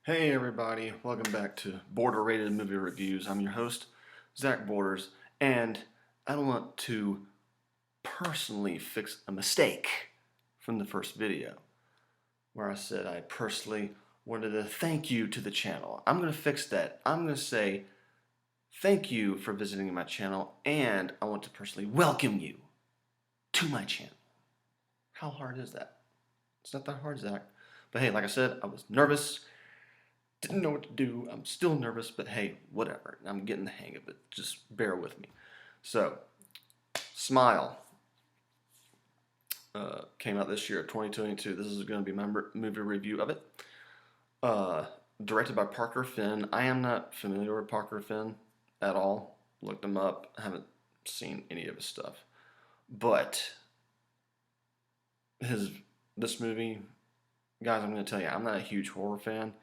Hey everybody, welcome back to Border Rated Movie Reviews. I'm your host, Zach Borders, and I want to personally fix a mistake from the first video where I said I personally wanted to thank you to the channel. I'm going to fix that. I'm going to say thank you for visiting my channel, and I want to personally welcome you to my channel. How hard is that? It's not that hard, Zach. But hey, like I said, I was nervous. Didn't know what to do. I'm still nervous, but hey, whatever. I'm getting the hang of it. Just bear with me. So, Smile came out this year, 2022. This is going to be my movie review of it. Directed by Parker Finn. I am not familiar with Parker Finn at all. Looked him up. I haven't seen any of his stuff. But this movie, guys, I'm going to tell you, I'm not a huge horror fan.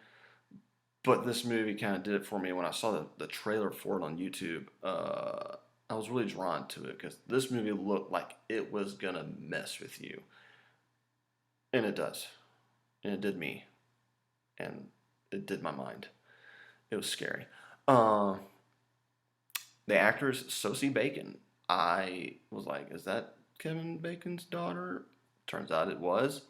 But this movie kind of did it for me. When I saw the trailer for it on YouTube, I was really drawn to it because this movie looked like it was going to mess with you. And it does. And it did me. And it did my mind. It was scary. The actress, Sosie Bacon. I was like, is that Kevin Bacon's daughter? Turns out it was.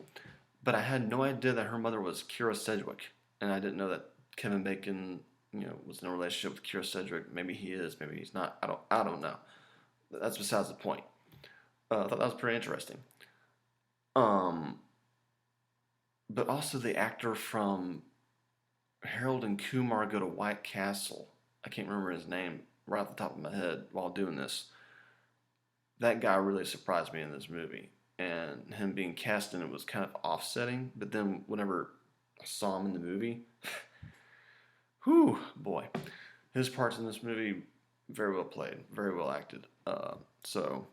But I had no idea that her mother was Kira Sedgwick. And I didn't know that Kevin Bacon, was in a relationship with Kira Sedgwick. Maybe he is, maybe he's not. I don't know. That's besides the point. I thought that was pretty interesting. But also the actor from Harold and Kumar Go to White Castle. I can't remember his name right off the top of my head while doing this. That guy really surprised me in this movie, and him being cast in it was kind of offsetting. But then whenever I saw him in the movie. Whew, boy. His parts in this movie, very well played, very well acted. So,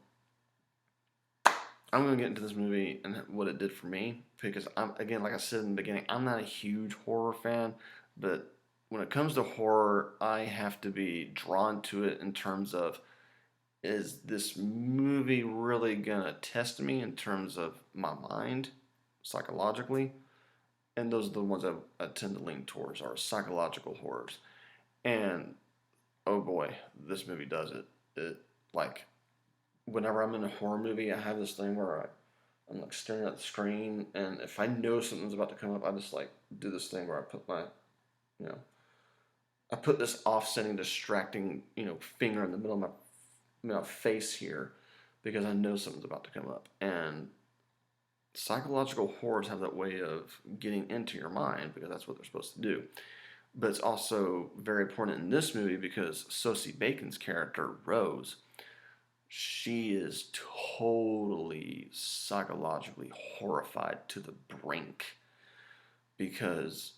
I'm going to get into this movie and what it did for me. Because, again, like I said in the beginning, I'm not a huge horror fan. But when it comes to horror, I have to be drawn to it in terms of, is this movie really going to test me in terms of my mind, psychologically? And those are the ones I tend to lean towards, are psychological horrors. And oh boy, this movie does it. Like, whenever I'm in a horror movie, I have this thing where I'm like staring at the screen, and if I know something's about to come up, I just like do this thing where I put you know, I put this offsetting, distracting, finger in the middle of my face here, because I know something's about to come up. And psychological horrors have that way of getting into your mind because that's what they're supposed to do. But it's also very important in this movie because Sosie Bacon's character, Rose, she is totally psychologically horrified to the brink because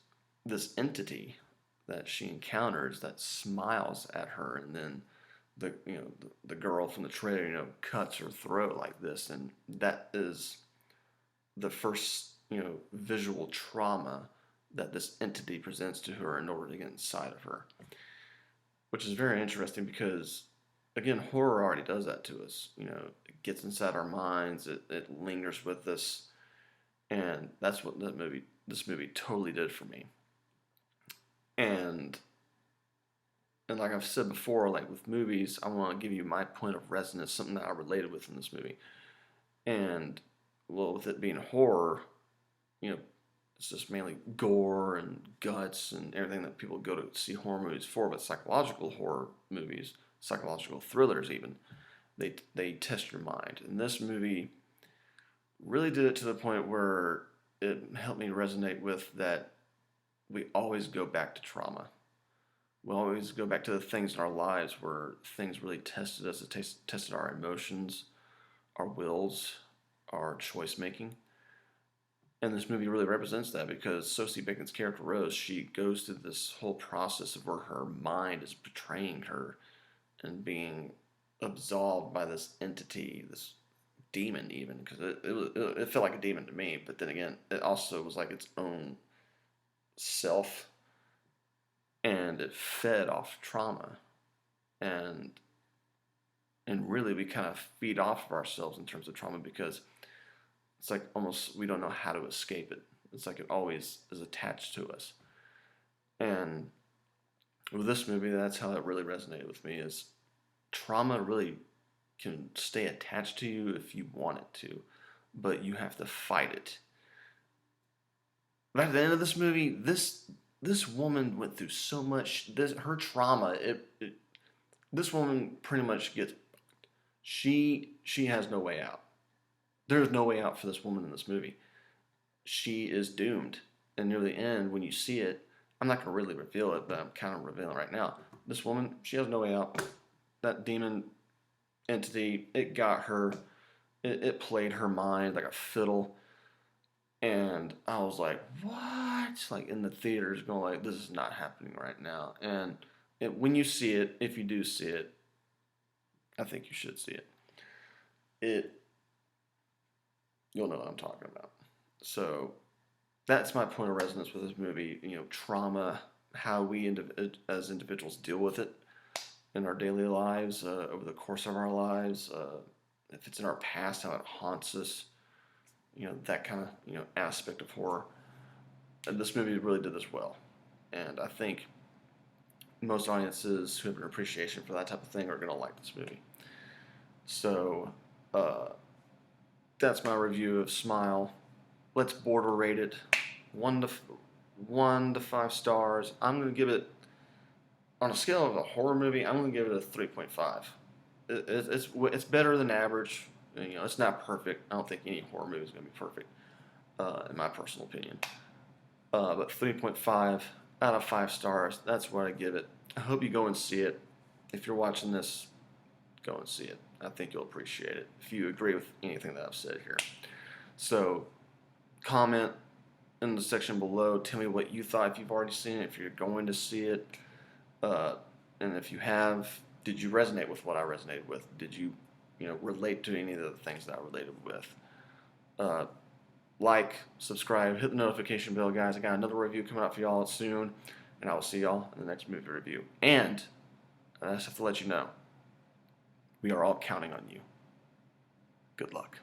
this entity that she encounters that smiles at her, and then the girl from the trailer cuts her throat like this, and that is the first visual trauma that this entity presents to her in order to get inside of her, which is very interesting because, again, horror already does that to us. It gets inside our minds, it lingers with us, and that's what this movie totally did for me. And like I've said before, like with movies, I want to give you my point of resonance, something that I related with in this movie. And well, with it being horror, it's just mainly gore and guts and everything that people go to see horror movies for. But psychological horror movies, psychological thrillers even, they test your mind. And this movie really did it to the point where it helped me resonate with that we always go back to trauma. We always go back to the things in our lives where things really tested us. It tested our emotions, our wills, our choice making. And this movie really represents that because Sosie Bacon's character, Rose, she goes through this whole process of where her mind is betraying her and being absolved by this entity, this demon even, because it felt like a demon to me. But then again, it also was like its own self, and it fed off trauma. And really we kind of feed off of ourselves in terms of trauma because it's like almost we don't know how to escape it. It's like it always is attached to us. And with this movie, that's how it really resonated with me. Is trauma really can stay attached to you if you want it to, but you have to fight it. But at the end of this movie, this woman went through so much. Her trauma. This woman pretty much gets. She has no way out. There is no way out for this woman in this movie. She is doomed. And near the end, when you see it, I'm not going to really reveal it, but I'm kind of revealing right now. This woman, she has no way out. That demon entity, it got her. It played her mind like a fiddle. And I was like, what? Like in the theaters going like, this is not happening right now. And when you see it, if you do see it, I think you should see it. You'll know what I'm talking about. So that's my point of resonance with this movie. You know, trauma, how we as individuals deal with it in our daily lives, over the course of our lives. If it's in our past, how it haunts us. You know, that kind of aspect of horror. And this movie really did this well, and I think most audiences who have an appreciation for that type of thing are going to like this movie. So that's my review of Smile. Let's border rate it 1 to 5 stars. I'm going to give it, on a scale of a horror movie, I'm going to give it a 3.5. It's better than average. You know, it's not perfect. I don't think any horror movie is going to be perfect, in my personal opinion. But 3.5 out of 5 stars. That's what I give it. I hope you go and see it. If you're watching this, go and see it. I think you'll appreciate it if you agree with anything that I've said here. So, comment in the section below. Tell me what you thought if you've already seen it, if you're going to see it. And if you have, did you resonate with what I resonated with? Did you relate to any of the things that I related with? Like, subscribe, hit the notification bell, guys. I got another review coming out for y'all soon, and I will see y'all in the next movie review. And I just have to let you know, we are all counting on you. Good luck.